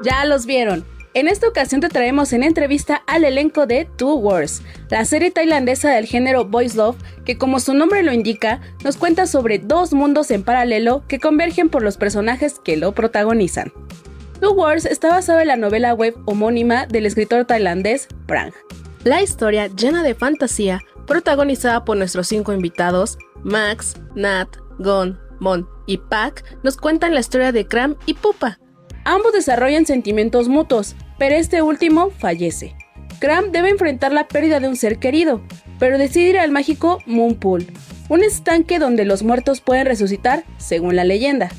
Ya los vieron. En esta ocasión te traemos en entrevista al elenco de Two Worlds, la serie tailandesa del género Boys Love, que como su nombre lo indica, nos cuenta sobre dos mundos en paralelo que convergen por los personajes que lo protagonizan. Two Worlds está basado en la novela web homónima del escritor tailandés Prang. La historia, llena de fantasía, protagonizada por nuestros 5 invitados, Max, Nat, Gon, Mon y Pak, nos cuentan la historia de Cram y Pupa. Ambos desarrollan sentimientos mutuos, pero este último fallece. Cram debe enfrentar la pérdida de un ser querido, pero decide ir al mágico Moon Pool, un estanque donde los muertos pueden resucitar, según la leyenda.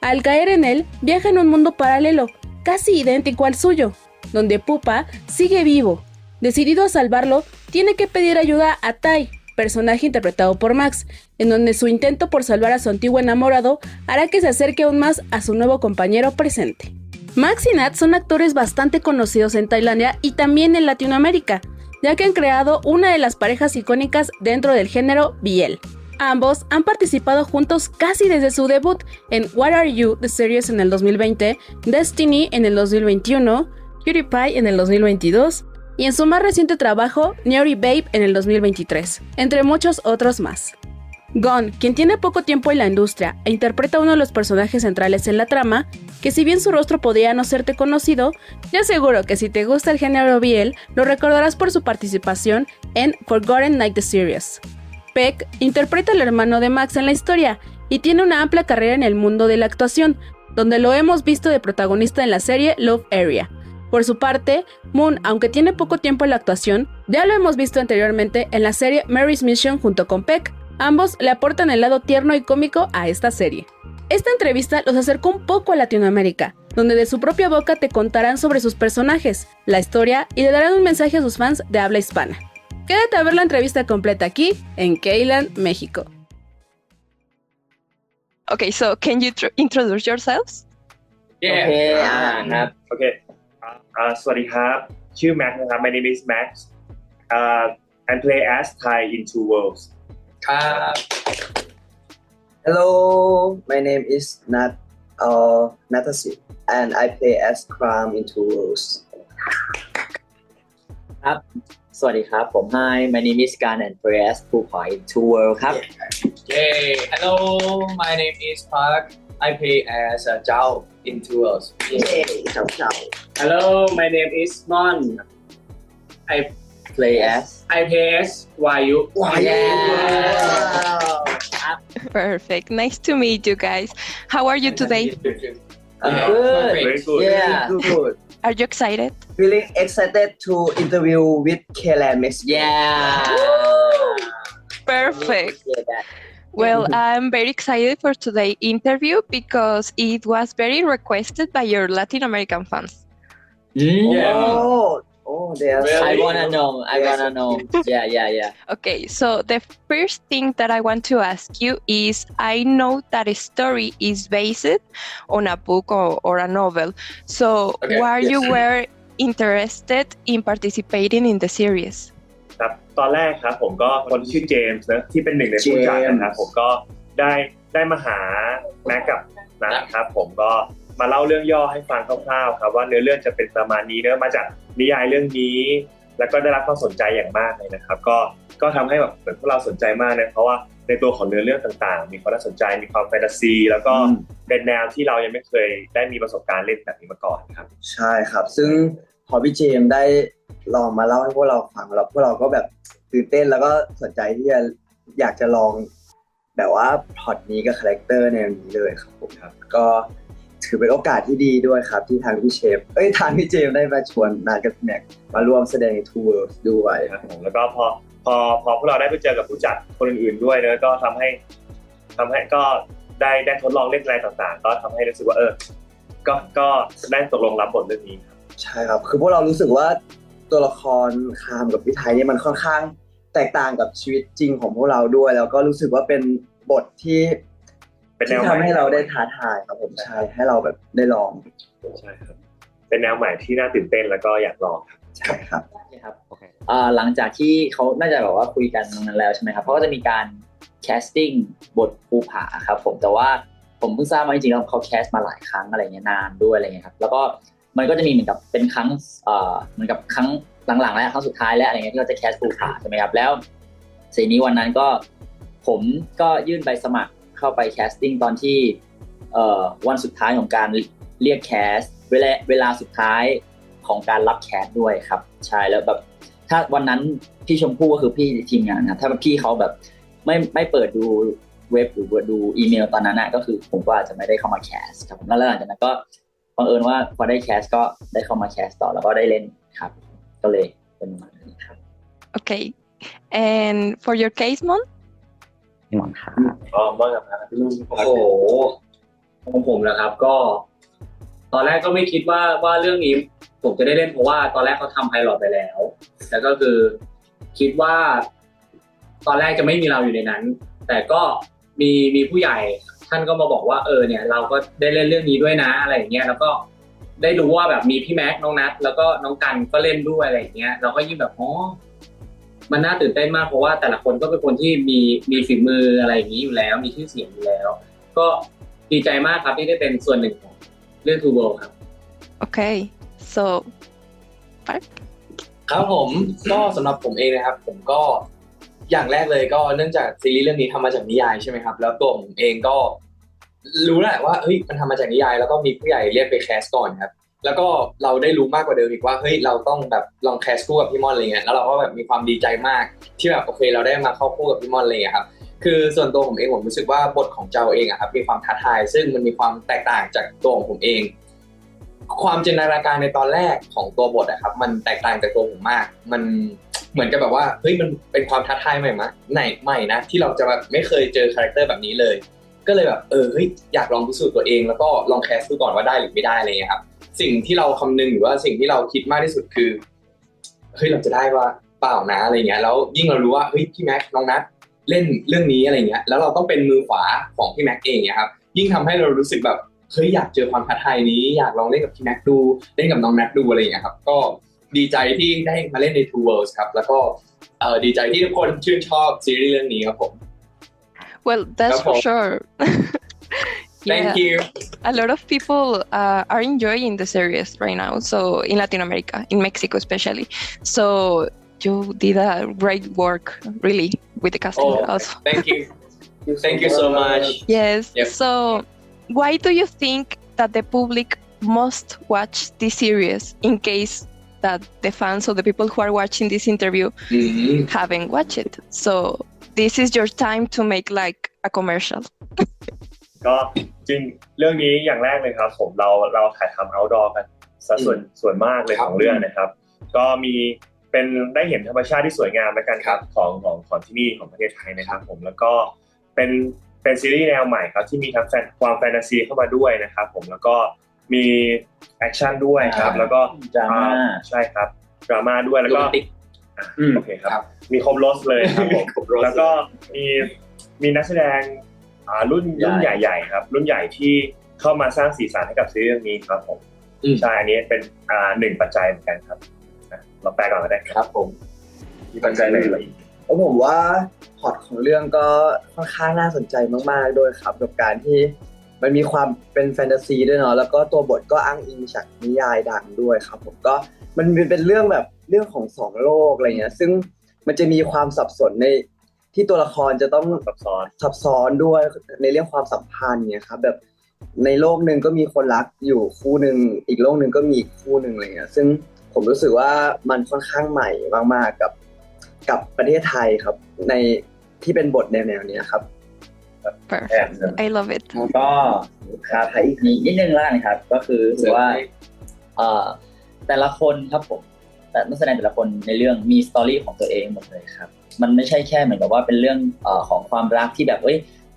Al caer en él, viaja en un mundo paralelo, casi idéntico al suyo, donde Pupa sigue vivo. Decidido a salvarlo, tiene que pedir ayuda a Tai, personaje interpretado por Max, en donde su intento por salvar a su antiguo enamorado hará que se acerque aún más a su nuevo compañero presente. Max y Nat son actores bastante conocidos en Tailandia y también en Latinoamérica, ya que han creado una de las parejas icónicas dentro del género BL. Ambos han participado juntos casi desde su debut en What Are You, The Series en el 2020, Destiny en el 2021, Cutie Pie en el 2022, y en su más reciente trabajo, Neary Babe en el 2023, entre muchos otros más. Gon, quien tiene poco tiempo en la industria e interpreta a uno de los personajes centrales en la trama, que si bien su rostro podría no serte conocido, yo aseguro que si te gusta el género BL, lo recordarás por su participación en Forgotten Night the Series. Peck interpreta al hermano de Max en la historia y tiene una amplia carrera en el mundo de la actuación, donde lo hemos visto de protagonista en la serie Love Area. Por su parte, Moon, aunque tiene poco tiempo en la actuación, ya lo hemos visto anteriormente en la serie Mary's Mission junto con Peck. Ambos le aportan el lado tierno y cómico a esta serie. Esta entrevista los acercó un poco a Latinoamérica, donde de su propia boca te contarán sobre sus personajes, la historia y le darán un mensaje a sus fans de habla hispana. Quédate a ver la entrevista completa aquí en Keilan, México. Okay, so can you introduce yourselves? Okay. สวัสดีครับชื่อแม็กนะครับ My name is Max and play as Thai in Two Worlds ครับ Hello, my name is Natasi and I play as Cram in Two Worlds. ครับ สวัสดีครับ ผม Hi my name is Gan and play as Pupa in Two World ครับ Hey, hello, my name is Park. I play as Zhao in Two Worlds. Hello my name is Mon play as I play as Wayu Perfect. Nice to meet you guys. How are you today? I'm good. Very good. Yeah, good. Are you excited? Feeling excited to interview with Keilan Mexico. yeah Perfect. Yeah, that. Well, I'm very excited for today's interview because it was very requested by your Latin American fans. Oh, they are. I wanna know yeah Okay, so the first thing that I want to ask you is, I know that a story is based on a book or a novel. So Okay, why yes. you were interested in participating in the series? ครับตอนแรกครับผมก็คนที่ชื่อเจมส์นะที่เป็นหนึ่งในผู้จัดนะครับผมก็ได้มาหาแม็กกับนะครับผมก็มาเล่าเรื่องย่อให้ฟังคร่าวๆครับว่าเนื้อเรื่องจะเป็นประมาณนี้เนื้อมาจากนิยายเรื่องนี้แล้วก็ได้รับความสนใจอย่างมากเลยนะครับก็ทำให้แบบเหมือนพวกเราสนใจมากนะเพราะว่าในตัวของเนื้อเรื่องต่างๆมีความน่าสนใจมีความแฟนตาซีแล้วก็เป็นแนวที่เรายังไม่เคยได้มีประสบการณ์เล่นแบบนี้มาก่อนครับ ใช่ครับซึ่งพอพี่เจมส์ได้ลองมาเล่าให้พวกเราฟังแล้วพวกเราก็แบบตื่นเต้นแล้วก็สนใจที่จะอยากจะลองแบบว่าพล็อตนี้กับคาแรคเตอร์แนวนี้เลยครับผมครับก็ถือเป็นโอกาสที่ดีด้วยครับที่ทางพี่เจมส์ได้มาชวนนากับแม็กมาร่วมแสดงใน Two Worlds ด้วยครับผมแล้วก็พอพวกเราได้ไปเจอกับผู้จัดคนอื่นๆด้วยเนอะก็ทำให้ก็ได้ทดลองเล่นอะไรต่างๆก็ทำให้รู้สึกว่าก็ได้ตกลงรับบทเรื่องนี้ครับ ใช่ครับคือพวกเรารู้สึกว่าตัวละครคามกับพี่ไทยเนี่ยมันค่อนข้างแตกต่างกับชีวิตจริงของพวกเราด้วยแล้วก็รู้สึกว่าเป็นบทที่ทำให้เราได้ท้าทายครับผมใช่ให้เราแบบได้ลอง ใช่ครับเป็นแนวใหม่ที่น่าตื่นเต้นแล้วก็อยากลองครับ ใช่ครับ ครับหลังจากที่เขาน่าจะแบบว่าคุยกันตรงนั้นแล้วใช่ไหมครับเขาก็จะมีการแคสติ้งบทภูผาครับผมแต่ว่าผมเพิ่งทราบมาจริงๆแล้วเขาแคสมาหลายครั้งอะไรเงี้ยนานด้วยอะไรเงี้ยครับแล้วก็ มันก็จะมีเหมือนกับเป็นครั้งเหมือนกับครั้งหลังๆแล้วครั้งสุดท้ายแล้วอะไรเงี้ยที่เราจะแคสฟูลขาใช่ไหมครับแล้วซีนี้วันนั้นก็ผมก็ยื่นใบสมัครเข้าไปแคสติ้งตอนที่วันสุดท้ายของการเรียกแคสเวลาสุดท้ายของการรับแคสด้วยครับใช่แล้วแบบถ้าวันนั้นพี่ชมพู่ก็คือพี่ทีมงานนะถ้าพี่เขาแบบไม่เปิดดูเว็บหรือดูอีเมลตอนนั้นนะก็คือผมก็อาจจะไม่ได้เข้ามาแคสครับแล้วหลังจากนั้นก็บังเอิญว่าพอได้แคสก็ได้เข้ามาแคสต่อแล้วก็ได้เล่นครับก็เลยเป็นประมาณนี้ครับ Okay. And for your case, Mon? พี่หมอนครับ อ๋อมากครับ โอ้โหของผมนะครับก็ ตอนแรกก็ไม่คิดว่าเรื่องนี้ผมจะได้เล่นเพราะว่าตอนแรกเขาทำไพลอตไปแล้วแล้วก็คือคิดว่า ตอนแรกจะไม่มีเราอยู่ในนั้น แต่ก็มีผู้ใหญ่ท่านก็มาบอกว่าเนี่ยเราก็ได้เล่นเรื่องนี้ด้วยนะอะไรอย่างเงี้ยแล้วก็ได้รู้ว่าแบบมีพี่แม็กน้องนัทแล้วก็น้องกันก็เล่นด้วยอะไรอย่างเงี้ยเราก็ยิ่งแบบมันน่าตื่นเต้นมากเพราะว่าแต่ละคนก็เป็นคนที่มีฝีมืออะไรอย่างนี้อยู่แล้วมีชื่อเสียงอยู่แล้วก็ดีใจมากครับที่ได้เป็นส่วนหนึ่งของเรื่อง Two World ครับ Okay. So, Park? ครับผมก็สำหรับผมเองนะครับผมก็อย่างแรกเลยก็เนื่องจากซีรีส์เรื่องนี้ทำมาจากนิยายใช่ไหมครับแล้วตัวผมเองก็รู้แหละว่าเฮ้ยมันทำมาจากนิยายแล้วก็มีผู้ใหญ่เรียกไปแคสก่อนครับแล้วก็เราได้รู้มากกว่าเดิมอีกว่าเฮ้ยเราต้องแบบลองแคสคู่กับพี่ม่อนอะไรเงี้ยแล้วเราก็แบบมีความดีใจมากที่แบบโอเคเราได้มาเข้าคู่กับพี่ม่อนอะไรเงี้ยครับคือส่วนตัวผมเองผมรู้สึกว่าบทของเจ้าเองอะครับมีความท้าทายซึ่งมันมีความแตกต่างจากตัวของผมเองความจินตนาการในตอนแรกของตัวบทอะครับมันแตกต่างจากตัวผมมากมันเหมือนกับแบบว่าเฮ้ยมันเป็นความท้าทายใหม่นะที่เราจะแบบไม่เคยเจอคาแรคเตอร์แบบนี้เลยก็เลยแบบเฮ้ยอยากลองพิสูจน์ตัวเองแล้วก็ลองแคสดูก่อนว่าได้หรือไม่ได้อะไรเงี้ยครับสิ่งที่เราคำนึงหรือว่าสิ่งที่เราคิดมากที่สุดคือเฮ้ยเราจะได้ว่าเปล่านะอะไรเงี้ยแล้วยิ่งเรารู้ว่าเฮ้ยพี่แม็กน้องนัทเล่นเรื่องนี้อะไรเงี้ยแล้วเราต้องเป็นมือขวาของพี่แม็กเองเนี่ยครับยิ่งทำให้เรารู้สึกแบบเฮ้ยอยากเจอความท้าทายนี้อยากลองเล่นกับพี่แม็กดูเล่นกับน้องนัทดูอะไรอย่างเงี้ยครับก็ดีใจที่ได้มาเล่นใน Two Worlds ครับแล้วก็ดีใจที่ทุกคนชื่นชอบซีรีส์เรื่องนี้ครับผม Well, that's for sure. Thank you. A lot of people are enjoying the series right now. So in Latin America, in Mexico especially. So you did a great work, really, with the casting also. Thank you. Thank you so much. Yes. Yep. So why do you think that the public must watch this series in case that the fans or the people who are watching this interview haven't watched it? So this is your time to make like a commercial. ก็จริงเรื่องนี้อย่างแรกเลยครับผมเราถ่ายทำ outdoor กันซะส่วนมากเลยของเรื่องนะครับก็มีเป็นได้เห็นธรรมชาติที่สวยงามแล้วกันครับของที่นี่ของประเทศไทยนะครับผมแล้วก็เป็นซีรีส์แนวใหม่ครับที่มีทั้งความแฟนตาซีเข้ามาด้วยนะครับผมแล้วก็มีแอคชั่นด้วยครับแล้วก็ดราม่า ใช่ครับดราม่าด้วยแล้วก็โอเคครับมีครบรสเลยครับผมแล้วก็มีนักแสดงรุ่นใหญ่ๆครับรุ่นใหญ่ที่เข้ามาสร้างสีสันให้กับซีรีส์เรื่องนี้ครับผมใช่อันนี้เป็นหนึ่งปัจจัยเหมือนกันครับเราแปลก่อนก็ได้ครับผมมีปัจจัยอะไรอีกผมว่าพล็อตของเรื่องก็ค่อนข้างน่าสนใจมากๆด้วยครับกับการที่มันมีความเป็นแฟนตาซีด้วยเนาะแล้วก็ตัวบทก็อ้างอิงจากนิยายดังด้วยครับผมก็มันเป็นเรื่องแบบเรื่องของสองโลกอะไรเงี้ยซึ่งมันจะมีความสับสนในที่ตัวละครจะต้องซับซ้อนด้วยในเรื่องความสัมพันธ์เนี่ยครับแบบในโลกนึงก็มีคนรักอยู่คู่นึงอีกโลกนึงก็มีอีกคู่นึงอะไรเงี้ยซึ่งผมรู้สึกว่ามันค่อนข้างใหม่มากๆกับประเทศไทยครับในที่เป็นบทแนวๆนี้ครับ Perfect. I love it. ก็ครับอีกนิดนึงแล้วกันครับก็คือถือว่าแต่ละคนครับผมแต่นักแสดงแต่ละคนในเรื่องมีสตอรี่ของตัวเองหมดเลยครับมันไม่ใช่แค่เหมือนกับว่าเป็นเรื่องของความรักที่แบบ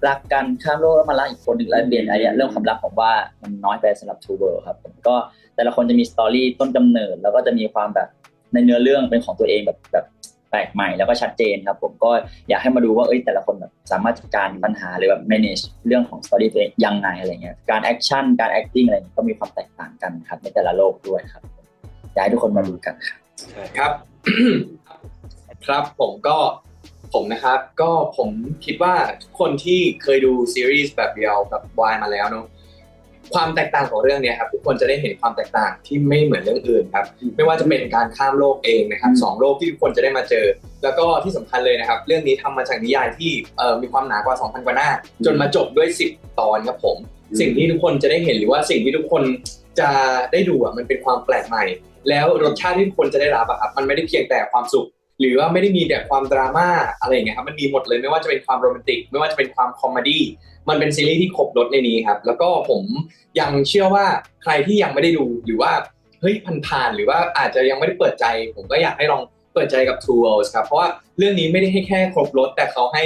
รักกันข้ามโลกแล้วมารักอีกคนหนึ่งแล้วเปลี่ยนอะไรเรื่องความรักผมว่ามันน้อยไปสำหรับ Two World ครับผมก็แต่ละคนจะมีสตอรี่ต้นกำเนิดแล้วก็จะมีความแบบในเนื้อเรื่องเป็นของตัวเองแบบแปลกใหม่แล้วก็ชัดเจนครับผมก็อยากให้มาดูว่าแต่ละคนแบบสามารถจัดการปัญหาหรือแบบ manage เรื่องของ story ตัวเองยังไงอะไรเงี้ยการแอคชั่นการ acting อะไรก็มีความแตกต่างกันครับในแต่ละโลกด้วยครับอยากให้ทุกคนมาดูกันครับครับ ครับผมนะครับก็ผมคิดว่าทุกคนที่เคยดูซีรีส์แบบเดียวกับวายมาแล้วเนาะ ความแตกต่างของเรื่องนี้ครับทุกคนจะได้เห็นความแตกต่างที่ไม่เหมือนเรื่องอื่นครับไม่ว่าจะเป็นการข้ามโลกเองนะครับ2โลกที่ทุกคนจะได้มาเจอแล้วก็ที่สำคัญเลยนะครับเรื่องนี้ทำมาจากนิยายที่มีความหนากว่า 2,000 กว่าหน้าจนมาจบด้วย10ตอนครับผมสิ่งที่ทุกคนจะได้เห็นหรือว่าสิ่งที่ทุกคนจะได้ดูมันเป็นความแปลกใหม่แล้วรสชาติที่ทุกคนจะได้รับครับมันไม่ได้เพียงแต่ความสุขหรือว่าไม่ได้มีแต่ความดราม่าอะไรอย่างเงี้ยครับมันมีหมดเลยไม่ว่าจะเป็นความโรแมนติกไม่ว่าจะเป็นความคอมเมดี้มันเป็นซีรีส์ที่ครบรสในนี้ครับแล้วก็ผมยังเชื่อว่าใครที่ยังไม่ได้ดูหรือว่าเฮ้ยผ่านๆหรือว่าอาจจะยังไม่ได้เปิดใจผมก็อยากให้ลองเปิดใจกับ Two Worlds ครับเพราะว่าเรื่องนี้ไม่ได้ให้แค่ครบรสแต่เขาให้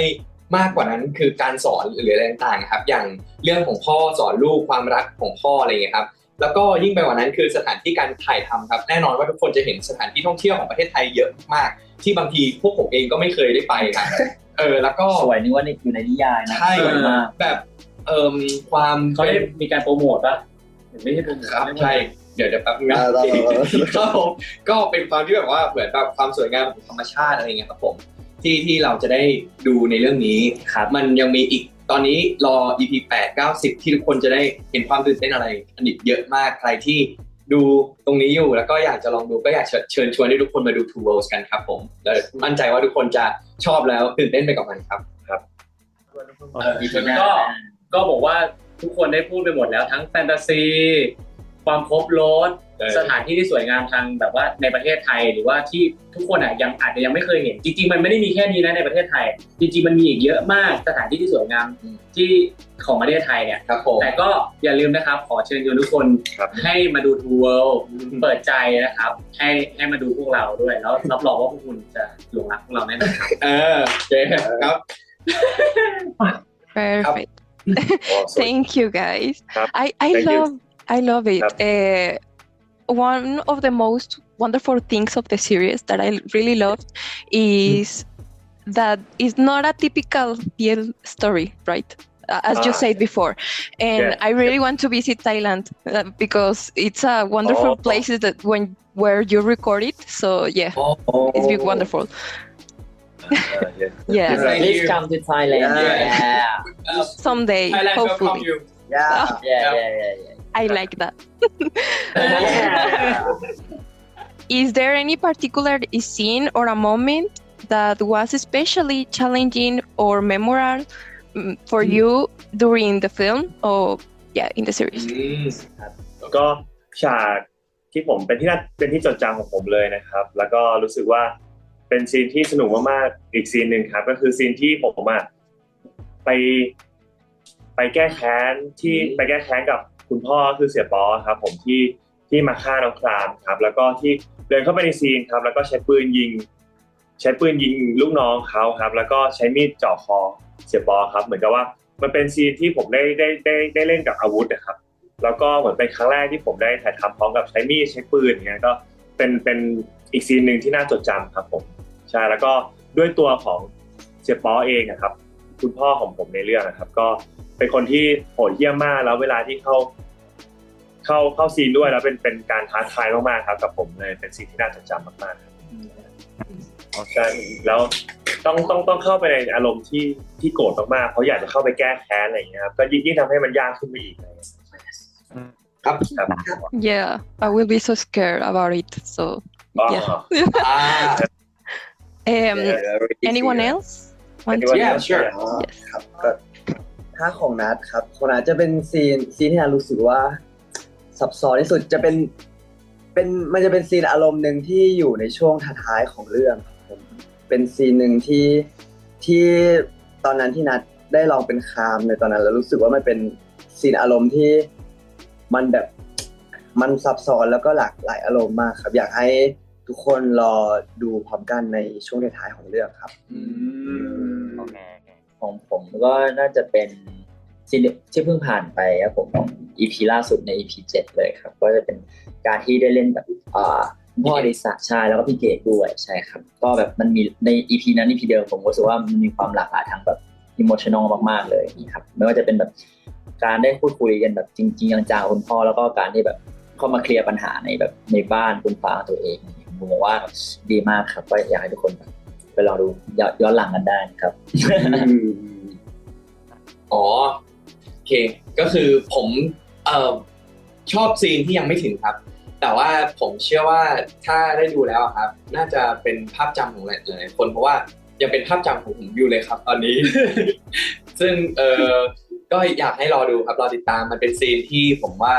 มากกว่านั้นคือการสอนหรืออะไรต่างๆครับอย่างเรื่องของพ่อสอนลูกความรักของพ่ออะไรอย่างเงี้ยครับแล้วก็ยิ่งไปกว่านั้นคือสถานที่การถ่ายทำครับแน่นอนว่าทุกคนจะเห็นสถานที่ท่องเที่ยวของประเทศไทยเยอะมากที่บางทีพวกผมเองก็ไม่เคยได้ไปครับแล้วก็สวยนึกว่าอยู่ในนิยายนะสวยมากแบบความเขาได้มีการโปรโมทป่ะไม่ใช่โปรโมทครับใช่เดี๋ยวแป๊บนึงนะครับผมก็เป็นความที่แบบว่าเหมือนแบบความสวยงามของธรรมชาติอะไรเงี้ยครับผมที่เราจะได้ดูในเรื่องนี้ครับมันยังมีอีกตอนนี้รอ EP 8 9 10ที่ทุกคนจะได้เห็นความตื่นเต้นอะไรอันนี้เยอะมากใครที่ดูตรงนี้อยู่แล้วก็อยากจะลองดูก็อยากเชิญชวนให้ทุกคนมาดู Two Worlds กันครับผมแล้วมั่นใจว่าทุกคนจะชอบแล้วตื่นเต้นไปกับมันครับก็บอกว่าทุกคนได้พูดไปหมดแล้วทั้งแฟนตาซีความครบรสสถานที่ที่สวยงามทางแบบว่าในประเทศไทยหรือว่าที่ทุกคนยังอาจจะยังไม่เคยเห็นจริงๆมันไม่ได้มีแค่นี้นะในประเทศไทยจริงๆมันมีอีกเยอะมากสถานที่ที่สวยงามที่ของประเทศไทยเนี่ยแต่ก็อย่าลืมนะครับขอเชิญชวนทุกคนให้มาดู Two Worlds เปิดใจนะครับให้มาดูพวกเราด้วยแล้วรับรองว่าพวกคุณจะหลงรักพวกเราแน่นอนครับโอเคครับ Perfect. Thank you guys. I love it. One of the most wonderful things of the series that I really loved is that it's not a typical BL story, right? As you said before. And I really want to visit Thailand because it's a wonderful place that where you record it. So it's been wonderful. Please come to Thailand. Someday, Thailand hopefully. Yeah. I like that. Is there any particular scene or a moment that was especially challenging or memorable for you during the film or in the series? ก็ฉากที่ผมเป็นที่จดจำของผมเลยนะครับแล้วก็รู้สึกว่าเป็นซีนที่สนุกมากๆอีกซีนหนึ่งครับก็คือซีนที่ผมไปแก้แค้นกับคุณพ่อคือเสี่ยป๋อครับผมที่มาฆ่าน้องครามครับแล้วก็ที่เดินเข้าไปในซีนครับแล้วก็ใช้ปืนยิงลูกน้องเขาครับแล้วก็ใช้มีดจ่อคอเสี่ยป๋อครับเหมือนกับว่ามันเป็นซีนที่ผมได้เล่นกับอาวุธนะครับแล้วก็เหมือนเป็นครั้งแรกที่ผมได้ถ่ายทำพร้อมกับใช้มีดใช้ปืนอย่างเงี้ยก็เป็นอีกซีนหนึ่งที่น่าจดจำครับผมใช่แล้วก็ด้วยตัวของเสี่ยป๋อเองนะครับคุณพ่อของผมในเรื่องนะครับก็เป็นคนที่โหดเหี้ยมมากแล้วเวลาที่เข้าซีนด้วยแล้วเป็นการท้าทายมากๆครับกับผมเลยเป็นซีนที่น่าจดจำมากๆครับใช่แล้วต้องเข้าไปในอารมณ์ที่โกรธมากๆเพราะอยากจะเข้าไปแก้แค้นอะไรอย่างเงี้ยครับก็ยิ่งทำให้มันยากขึ้นไปอีกครับ Yeah, I will be so scared about it. So anyone else? Sure. ครับก็ถ้าของนัทครับของนัทจะเป็นซีนที่นัทรู้สึกว่าซับซ้อนที่สุดจะมันจะเป็นซีนอารมณ์หนึ่งที่อยู่ในช่วงท้ายๆของเรื่องผมเป็นซีนหนึ่งที่ตอนนั้นที่นัทได้ลองเป็นคามในตอนนั้นแล้วรู้สึกว่ามันเป็นซีนอารมณ์ที่มันแบบมันซับซ้อนแล้วก็หลากหลายอารมณ์มากครับอยากให้ทุกคนรอดูพร้อมกันในช่วงท้ายๆของเรื่องครับของผมก็น่าจะเป็นซีนที่เพิ่งผ่านไปครับผมของ EP ล่าสุดใน EP 7เลยครับก็จะเป็นการที่ได้เล่นแบบพ่อดิสะชายแล้วก็พี่เกดด้วยใช่ครับก็แบบมันมีใน EP นั้น EP เดิมผมรู้สึกว่ามันมีความหลากหลายทางแบบ emotional มากๆเลยนี่ครับไม่ว่าจะเป็นแบบการได้พูดคุยกันแบบจริงๆจังๆคุณพ่อแล้วก็การที่แบบเข้ามาเคลียร์ปัญหาในแบบในบ้านคุณป้าตัวเองผมบอกว่าดีมากครับก็อยากให้ทุกคนไปลองดูย้อนหลังกันได้ครับโอเคก็คือผม เออชอบซีนที่ยังไม่ถึงครับ แต่ว่าผมเชื่อว่าถ้าได้ดูแล้วครับ น่าจะเป็นภาพจำของหลายๆคนเพราะว่ายังเป็นภาพจำของผมอยู่เลยครับตอนนี้ ซึ่งก็อยากให้รอดูครับรอติดตามมันเป็นซีนที่ผมว่า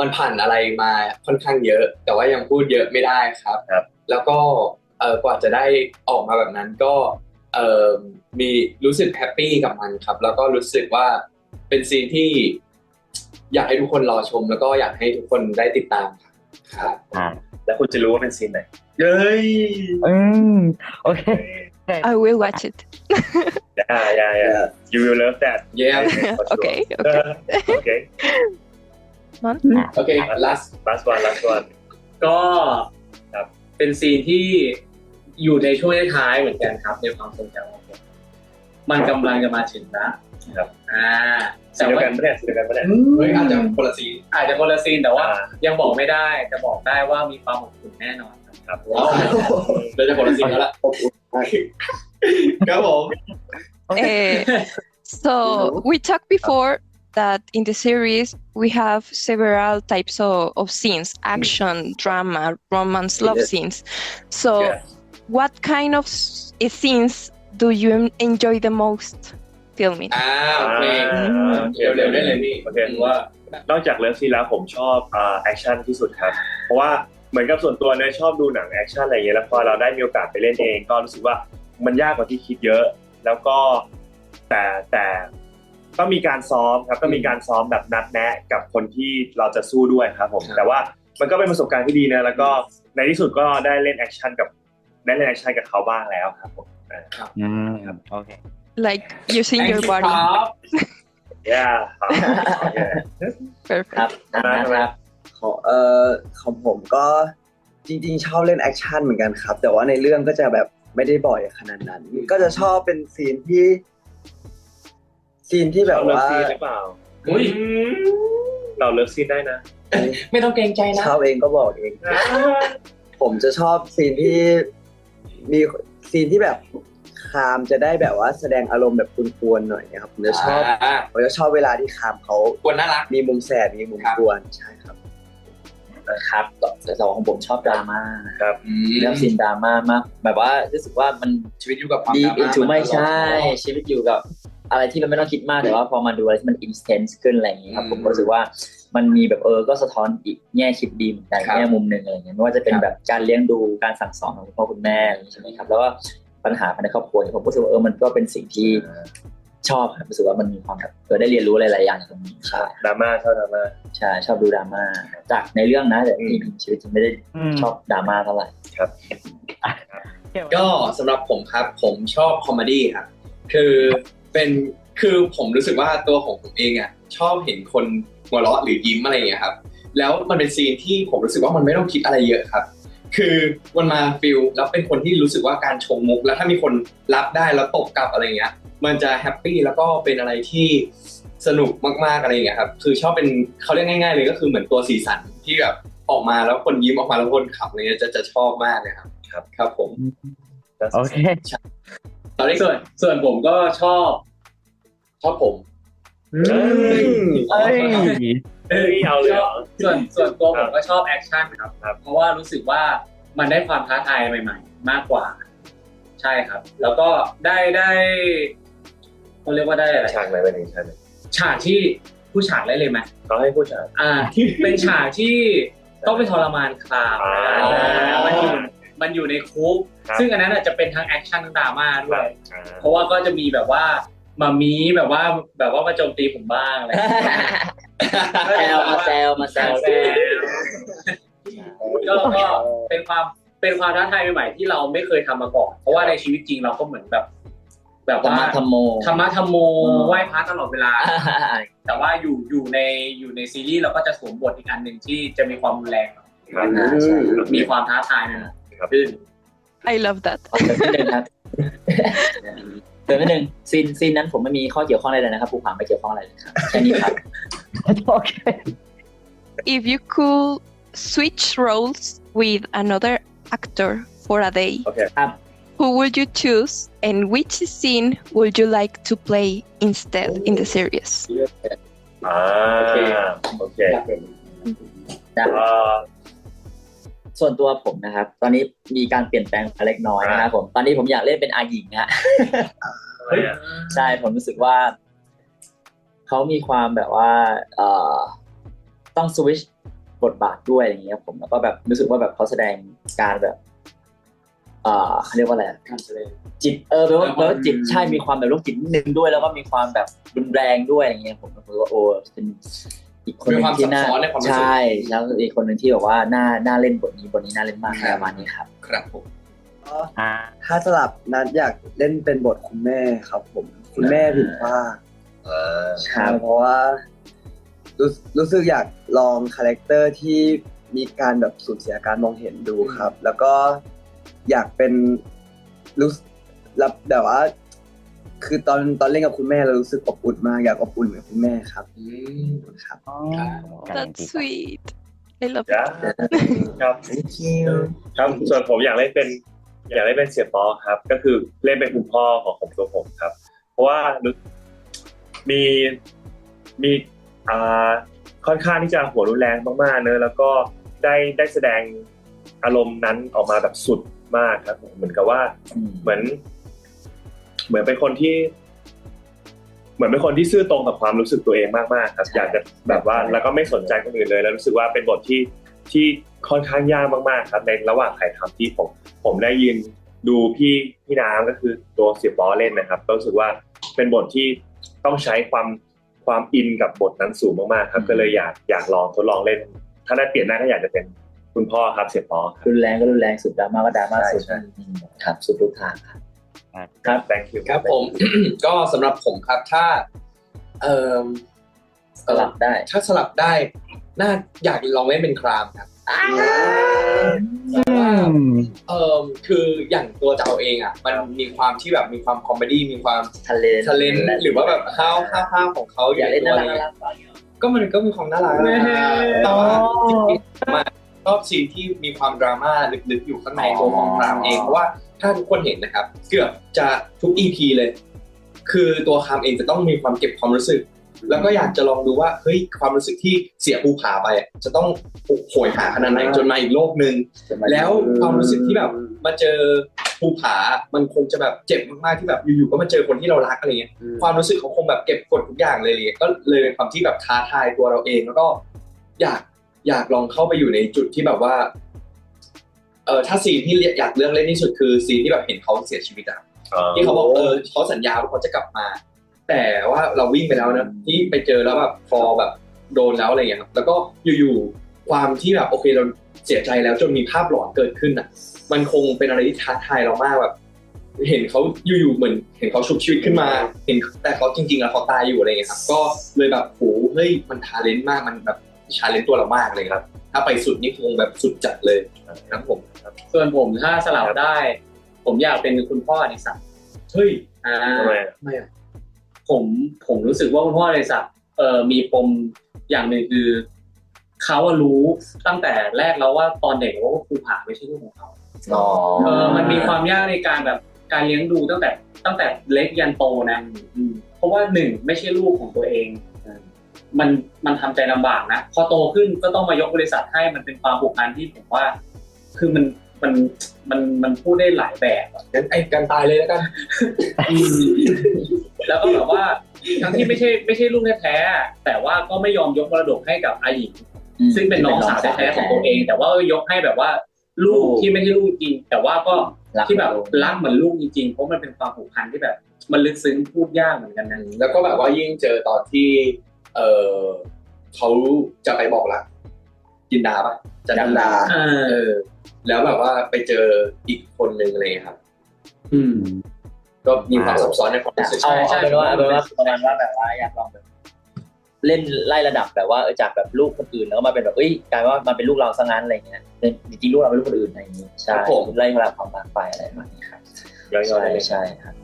มันผ่านอะไรมาค่อนข้างเยอะ แต่ว่ายังพูดเยอะไม่ได้ครับ แล้วก็กว่าจะได้ออกมาแบบนั้นก็มีรู้สึกแฮปปี้กับมันครับ แล้วก็รู้สึกว่าเป็นซีนที่อยากให้ทุกคนรอชม แล้วก็อยากให้ทุกคนได้ติดตามครับ แล้วคุณจะรู้ว่าเป็นซีนไหนเย้ย โอเค I will watch it. yeah you will love that yeah Okay. okay okay last one ก็ครับเป็นซีนที่อยู่ในช่วงท้ายๆเหมือนกันครับในความทรงจำของผมมันกำลังจะมาถึงนะครับซีนเดียวกันปะเนี่ยเฮ้ยอาจจะคนละซีน อาจจะคนละซีนแต่ว่ายังบอกไม่ได้แต่บอกได้ว่ามีความอบอุ่นแน่นอนครับ เราจะคนละซีนแล้วล่ะครับผม So we talked before that in the series we have several types of scenes: action, drama, romance, love scenes. So what kind of scenes do you enjoy the most filming? โอเคเร็วๆได้เลยพี่ โอเคว่านอกจากเลิฟซีนแล้วผมชอบแอคชั่นที่สุดครับเพราะว่าเหมือนกับส่วนตัวเนี่ยชอบดูหนังแอคชั่นอะไรอย่างเงี้ยแล้วพอเราได้มีโอกาสไปเล่นเองก็รู้สึกว่ามันยากกว่าที่คิดเยอะแล้วก็แต่ต้องมีการซ้อมครับต้องมีการซ้อมแบบนัดแนะกับคนที่เราจะสู้ด้วยครับผมแต่ว่ามันก็เป็นประสบการณ์ที่ดีนะแล้วก็ในที่สุดก็ได้เล่นแอคชั่นกับเขาบ้างแล้วครับผมครับโอเค Like using your body. yeah Perfect. ครับนะครับของผมก็จริงๆชอบเล่นแอคชั่นเหมือนกันครับแต่ว่าในเรื่องก็จะแบบไม่ได้บ่อยขนาดนั้นก็จะชอบเป็นซีนที่แบบว่า ซีนหรือเปล่าเราเลิฟซีนได้นะ ไม่ต้องเกรงใจนะ ชอบเองก็บอกเอง ผมจะชอบซีนที่มีซีนที่แบบคามจะได้แบบว่าแสดงอารมณ์แบบกวนๆหน่อยนะครับผมจะชอบเวลาที่คามเขากวนน่ารักมีมุมแสบมีมุมกวนใช่ครับนะครับแต่สองของผมชอบดราม่าครับเรื่องซีนดราม่ามากแบบว่ารู้สึกว่ามัน ชีวิตอยู่กับความ ดีอินทูไม่ใช่ชีวิตอยู่กับอะไรที่เราไม่ต้องคิดมากแต่ว่าพอมาดูอะไรที่มันอินสแตนซ์ขึ้นอะไรอย่างนี้ครับผมรู้สึกว่ามันมีแบบก็สะท้อนอีกแง่คิดดีเหมือนกันแง่มุมหนึ่งอะไรอย่างเงี้ยไม่ว่าจะเป็นแบบการเลี้ยงดูการสั่งสอนของคุณพ่อคุณแม่ใช่ไหมครับแล้วก็ปัญหาภายในครอบครัวผมรู้สึกว่ามันก็เป็นสิ่งที่ชอบครับรู้สึกว่ามันมีความแบบได้เรียนรู้หลายๆอย่างตรงนี้ใช่ดราม่าชอบดราม่าใช่ชอบดูดราม่าจากในเรื่องนะแต่ที่ชีวิตจริงไม่ได้ชอบดราม่าเท่าไหร่ครับก็สำหรับผมครับผมชอบคอมเมดี้ครับคือผมรู้สึกว่าตัวของผมเองอ่ะชอบเห็นคนหัวเราะหรือยิ้มอะไรอย่างเงี้ยครับแล้วมันเป็นซีนที่ผมรู้สึกว่ามันไม่ต้องคิดอะไรเยอะครับคือมันมาฟิลแล้วเป็นคนที่รู้สึกว่าการชงมุกแล้วถ้ามีคนรับได้แล้วตบกลับอะไรเงี้ยมันจะแฮปปี้แล้วก็เป็นอะไรที่สนุกมากๆอะไรอย่างเงี้ยครับคือชอบเป็นเขาเรียกง่ายๆเลยก็คือเหมือนตัวสีสันที่แบบออกมาแล้วคนยิ้มออกมาแล้วคนขำอะไรเงี้ยจะชอบมากเลยครับครับผมโอเคตอนนี้ส่วนผมก็ชอบผมเอาเลยส่วนตัวผมก็ชอบแอคชั่นครับเพราะว่ารู้สึกว่ามันได้ความท้าทายใหม่ๆมากกว่าใช่ครับแล้วก็ได้เขาเรียกว่าได้อะไรฉากไหนเป็นฉากที่ผู้ฉากได้เลยไหมเขาให้ผู้ฉากเป็นฉากที่ต้องไปทรมานคลามมันอยู่ในคุกซึ่งอันนั้นจะเป็นทั้งแอคชั่นทั้งดราม่าด้วยเพราะว่าก็จะมีแบบว่ามามีแบบว่ามาโจมตีผมบ้างอะไรมาแซวก็เป็นความท้าทายใหม่ๆที่เราไม่เคยทำมาก่อนเพราะว่าในชีวิตจริงเราก็เหมือนแบบว่าธรรมะโมไหว้พระตลอดเวลาแต่ว่าอยู่ในซีรีส์เราก็จะสวมบทอีกอันหนึ่งที่จะมีความรุนแรงมีความท้าทายนะครับ I love that เติมนิดนึงซีนนั้นผมไม่มีข้อเกี่ยวข้องอะไรเลยนะครับภูผาไม่เกี่ยวข้องอะไรเลยครับแค่นี้ครับ Okay. If you could switch roles with another actor for a day, who would you choose and which scene would you like to play instead in the series? อ่า โอเค โอเค อยากเป็น ได้ เอ่อ ส่วนตัวผมนะครับ ตอนนี้มีการเปลี่ยนแปลงเล็กน้อยนะครับผมตอนนี้ผมอยากเล่นเป็นอาหญิงฮะ อะไรอ่ะ ใช่ผมรู้สึกว่าเขามีความแบบว่าต้องสวิตช์บทบาทด้วยอย่างเงี้ยผมแล้วก็แบบรู้สึกว่าแบบเขาแสดงการแบบเขาเรียกว่าอะไรอะ การแสดง จิตแปลว่าจิตใช่มีความแบบโรคจิตนิดนึงด้วย แล้วก็มีความแบบรุนแรงด้วยอย่างเงี้ยผมรู้สึกว่าโอ้เป็นอีกคนหนึงที่น่า มีความซับซ้อนในความรู้สึก ใช่แล้วอีกคนหนึ่งที่แบบว่าน่าเล่นบทนี้น่าเล่นมากประมาณนี้ครับ ครับผม อ่า ถ้าสลับนัดอยากเล่นเป็นบทคุณแม่ครับผมคุณแม่ผิดพลาด ใช่เพราะว่ารู้สึกอยากลองคาแรคเตอร์ที่มีการแบบสูญเสียการมองเห็นดูครับ แล้วก็อยากเป็นรู้รับแบบว่า คือตอนเล่นกับคุณแม่เรารู้สึกอบอุ่นมากอยากอบอุ่นเหมือนคุณแม่ครับครับ อ๋อ That's sweet. I love จ้า it. ครับ Thank you ครับส่วนผมอยากเล่นเป็นเสี่ยปอครับ ก็คือเล่นเป็นคุณพ่อของตัวผมครับ เพราะว่ามีค่อนข้างที่จะหัวรุนแรงมากๆเนอะแล้วก็ได้แสดงอารมณ์นั้นออกมาแบบสุดมากครับเหมือนกับว่าเหมือนเป็นคนที่ซื่อตรงกับความรู้สึกตัวเองมากๆครับอยากจะแบบว่าแล้วก็ไม่สนใจคนอื่นเลยแล้วรู้สึกว่าเป็นบทที่ค่อนข้างยากมากๆครับในระหว่างถ่ายทำที่ผมได้ยืนดูพี่น้ำก็คือตัวเสี่ยปอเล่นนะครับก็รู้สึกว่าเป็นบทที่ต้องใช้ความอินกับบทนั้นสูงมากๆครับก็เลยอยากลองทดลองเล่นถ้าได้เปลี่ยนหน้าก็อยากจะเป็นคุณพ่อครับเสี่ยปอครับ รุนแรงก็รุนแรงสุดดราม่าก็ดราม่าสุด ใช่ ครับสุดทุกทางครับ ครับ thank you ครับผม ก็สำหรับผมครับถ้าสลับได้ ถ้าสลับได้น่าอยากลองเล่นเป็นครามครับคืออย่างตัวเจ้าเองอ่ะมันมีความที่แบบมีความคอมเมดี้มีความ ทะเลน หรือว่าแบบห้าวของเขา อยากเล่นน่ารัก ใตัว น่ารัก ก็มันก็มีความน่ารักแต่ว่าจริงๆมาชอบซีนที่มีความดราม่าลึกๆอยู่ข้างในตัวของครามเองเพราะว่าถ้าทุกคนเห็นนะครับเกือบจะทุก EP เลย คือตัวครามเองจะต้องมีความเก็บความรู้สึก แล้วก็อยากจะลองดูว่าเฮ้ยความรู้สึกที่เสียภูผาไปจะต้องโหยหาขนาดไหนจนมาอีกโลกนึงแล้วความรู้สึกที่แบบมาเจอภูผามันคงจะแบบเจ็บมากๆที่แบบอยู่ๆก็มาเจอคนที่เรารักอะไรเงี้ยความรู้สึกเขาคงแบบเก็บกดทุกอย่างเลยก็เลยเป็นความที่แบบท้าทายตัวเราเองแล้วก็อยากลองเข้าไปอยู่ในจุดที่แบบว่าถ้าซีนที่อยากเลือกเล่นที่สุดคือซีนที่แบบเห็นเขาเสียชีวิตอะที่เขาบอกเขาสัญญาว่าเขาจะกลับมาแต่ว่าเราวิ่งไปแล้วนะที่ไปเจอแล้วแบบพอแบบโดนแล้วอะไรอย่างเงี้ยครับแล้วก็อยู่ๆความที่แบบโอเคเราเสียใจแล้วจนมีภาพหลอนเกิดขึ้นอ่ะมันคงเป็นอะไรที่ท้าทายเรามากแบบเห็นเขาอยู่ๆเหมือนเห็นเขาชุบชีวิตขึ้นมาเห็นแต่เขาจริงๆแล้วเขาตายอยู่อะไรอย่างเงี้ยครับก็เลยแบบโหเฮ้ยมันทาเลนต์มากมันแบบชาเลนต์ตัวเรามากเลยครับถ้าไปสุดนี่คงแบบสุดจัดเลยครับผมส่วนผมถ้าสลับได้ ผมอยากเป็นคุณพ่ออดิศักดิ์ เฮ้ย ทำไม ไม่อะ ผมรู้สึกว่าคุณพ่ออดิศักดิ์มีปมอย่างหนึ่งคือเขารู้ตั้งแต่แรกแล้วว่าตอนเด็กว่าภูผาไม่ใช่ลูกของเขามันมีความยากในการแบบการเลี้ยงดูตั้งแต่เล็กยันโตนะเพราะว่าหนึ่งไม่ใช่ลูกของตัวเองมันทำใจลำบากนะพอโตขึ้นก็ต้องมายกบริษัทให้มันเป็นความผูกพันที่ผมว่าคือมันพูดได้หลายแบบงั้นไอ้การตายเลยแล้วกัน แล้วก็แบบว่าทั้งที่ไม่ใช่ลูกแท้ๆแต่ว่าก็ไม่ยอมยกมรดกให้กับอาหญิงซึ่งเป็นน้องสาวแท้ๆของตัวเองแต่ว่ายกให้แบบว่าลูกที่ไม่ใช่ลูกจริงแต่ว่าก็ที่แบบรักเหมือนลูกจริงๆเพราะมันเป็นความผูกพันที่แบบมันลึกซึ้งพูดยากเหมือนกันนะแล้วก็แบบว่ายิ่งเจอตอนที่เขาจะไปบอกรักจินดาป่ะจันดาแล้วแบบว่าไปเจออีกคนนึงอะไรครับก็มีความซับซ้อนในความรู้สึกเอาเป็นว่าประมาณว่าแบบว่าอยากลองแบบเล่นไล่ระดับแบบว่าจากแบบลูกคนอื่นแล้วก็มาเป็นแบบกลายว่ามันเป็นลูกเราซะงั้นอะไรเงี้ยจริงๆลูกเราเป็นลูกคนอื่นอะไรอย่างนี้ใช่ไล่ระดับความรักไปอะไรแบบนี้ครับใช่ครับ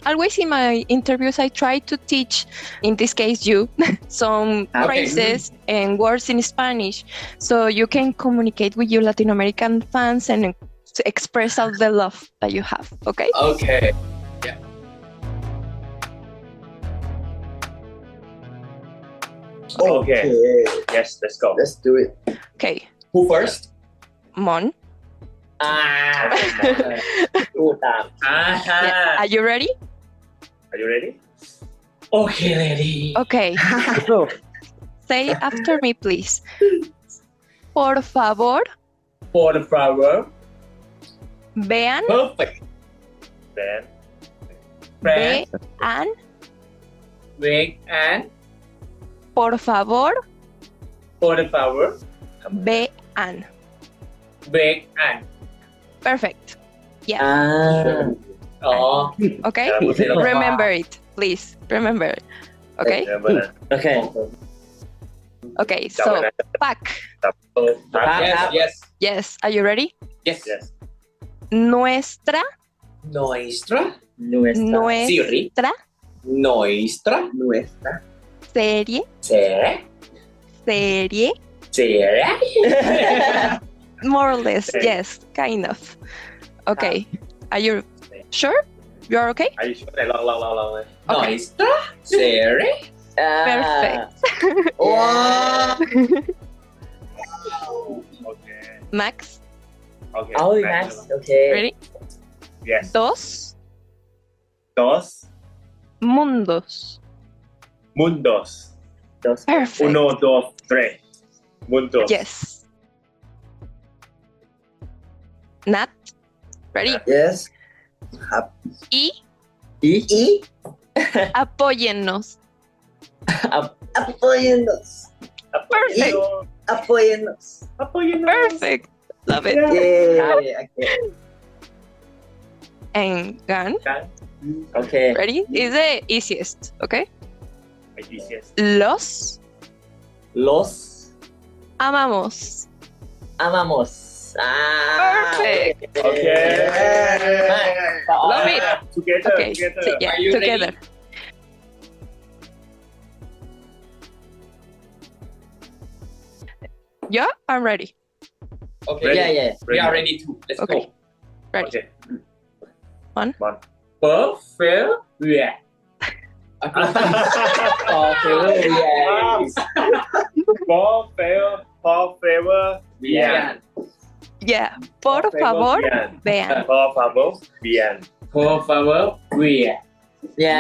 Always in my interviews, I try to teach, in this case you, some phrases and words in Spanish, so you can communicate with your Latin American fans and to express all the love that you have. Okay. Okay. Okay. Yes, let's go. Let's do it. Okay. Who first? Mon. ดูตาม Are you ready? Are you ready? Okay, lady. Okay. Say after me, please. Por favor, For the flower, vean, Perfect. Then friend, vean, wake and por favor, for the flower, vean. wake and. Perfect. อ่า อ๋อ Okay? Yeah, we'll say it. Remember it, please. Remember it. Okay? Remember that. โอเค Okay, จำ so ไว้นะ back. ครับ Yes, yes, Yes, are you ready? yes. Yes. Nuestra, Nuestra. นูเอสตา Siri. nuestra Nuestra. Nuestra. serie, Serie. serie, Serie. more or less, Serie. yes, kind of. Okay, are you sure? You are okay? Are you sure? ไหนลองเลย Okay. Nuestra. Serie. Perfect. ว้าว Okay. Max, Okay. เอาอีกนะโอเค ready? Yes. Dos Dos mundos. mundos. Perfect. Uno, dos, tres. Mundos. Yes. Nat, ready? Yes. ครับ Y อี apóyennos. Apóyennos. Perfect. Apóyennos. Apóyennos. Perfect. Love it. เย้ ใช่โอเค And Gan, โอเค ready? Is the easiest, okay? Yes. Los Los amamos. amamos อ่า Perfect. Okay. ต่อ Love it. Together. Okay, Together. yeah, Are you ready? together. Yeah, I'm ready. Okay. Ready? yeah yeah We are ready too. Let's Okay. go. Ready. Okay. One. Perfect. Yeah. โอเคเย้ For favor. Yeah. Yeah. Por favor, vean. For favor. Bien. For flower, yeah. เย้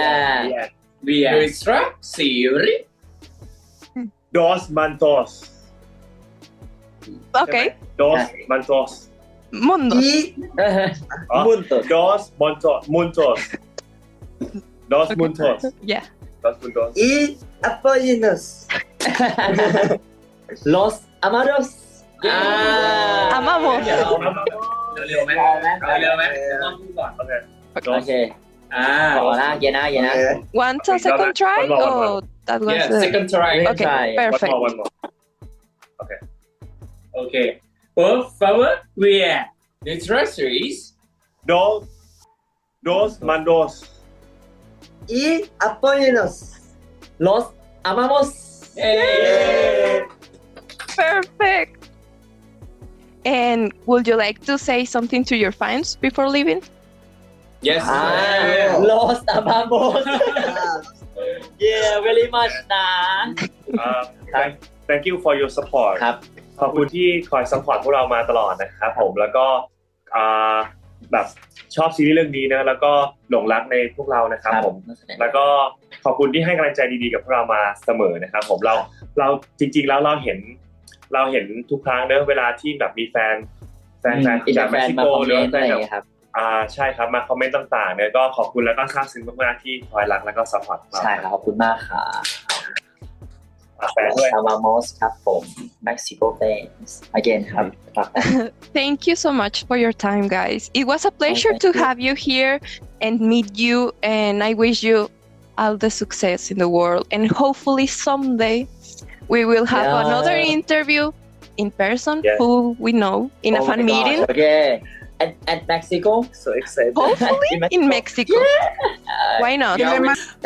Bien. Yeah. Nuestra. Serie. Dos mantos. Okay. Dos mantos. Mundos. อี อ๋อ Mundos. Dos muntos. Dos muntos. Yeah. Dos muntos. อี apóyennos. Los amados อ่า Amamos. เดี๋ยวเราเร็วไหมเร็วไหมต้องพูดก่อน โอเค โอเค ขอนะเย็นนะเย็นนะ Want a second try? One more. Oh, that was Yeah. the... Second try. Okay, try. perfect. One more. Okay. For flower, yeah. Nuestra series. Dos mandos. Y apóyennos. Los amamos Yay. Perfect. And would you like to say something to your fans before leaving? Yes. อ่า Los amamos yeah very much นะ Thank you for your support ครับ ขอบคุณที่คอยซัพพอร์ตพวกเรามาตลอดนะครับผมแล้วก็แบบชอบซีรีส์เรื่องนี้นะแล้วก็หลงรักในพวกเรานะครับผมแล้วก็ขอบคุณที่ให้กำลังใจดีๆกับพวกเรามาเสมอนะครับผมเราจริงๆแล้วเราเห็นทุกครั้งเนอะเวลาที่แบบมีแฟน อินเตอ จาก ร์แฟ เม็ก น ซิ มา โก คอม ห เม รือน ต์ แฟ อะไร น อย่าง แบบ เงี้ยครับ ใช่ครับมาคอมเมนต์ต่างๆเนี่ยก็ขอบคุณแล้วก็ซาบซึ้งมากๆที่คอยรักแล้วก็ซัพพอร์ตเรา ใช่ครับขอบคุณมากค่ะ แฟนด้วย amamos ครับผม Mexico fans again ครับฝากนะ Thank you so much for your time, guys. It was a pleasure thank to you. have you here and meet you. And I wish you all the success in the world. And hopefully someday we will have Yeah. another interview in person, Yeah. who we know, in a Oh fan my God. meeting. Okay at Mexico So excited. Hopefully in Mexico. Why not? Yeah.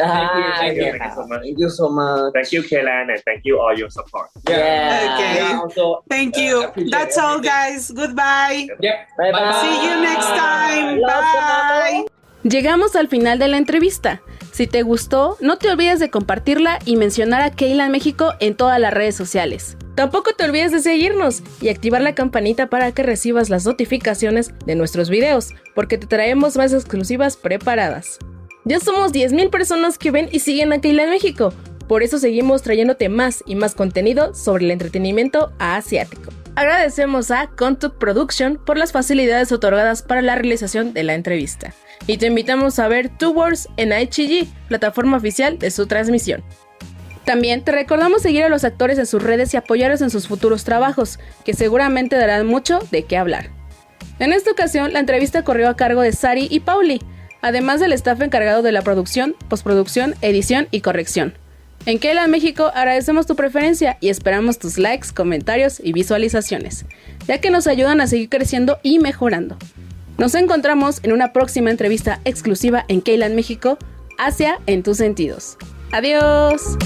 Ah, Thank you okay. so much Thank you so much. Thank you Kaylan and thank you all your support Yeah. Okay. Also, Thank you. appreciate That's all, everything. guys. Goodbye. Yep. Bye bye. See you next time. Bye. Llegamos al final de la entrevista. Si te gustó, no te olvides de compartirla y mencionar a Keylan México en todas las redes sociales. Tampoco te olvides de seguirnos y activar la campanita para que recibas las notificaciones de nuestros videos, porque te traemos más exclusivas preparadas. Ya somos 10,000 personas que ven y siguen a Keylan México, por eso seguimos trayéndote más y más contenido sobre el entretenimiento asiático. Agradecemos a Contuk Production por las facilidades otorgadas para la realización de la entrevista. Y te invitamos a ver Two Worlds en iQIYI, plataforma oficial de su transmisión. También te recordamos seguir a los actores en sus redes y apoyarlos en sus futuros trabajos, que seguramente darán mucho de qué hablar. En esta ocasión, la entrevista corrió a cargo de Sari y Pauli, además del staff encargado de la producción, postproducción, edición y corrección. En Keylan México agradecemos tu preferencia y esperamos tus likes, comentarios y visualizaciones, ya que nos ayudan a seguir creciendo y mejorando. Nos encontramos en una próxima entrevista exclusiva en Keylan México, Asia en tus sentidos. ¡Adiós!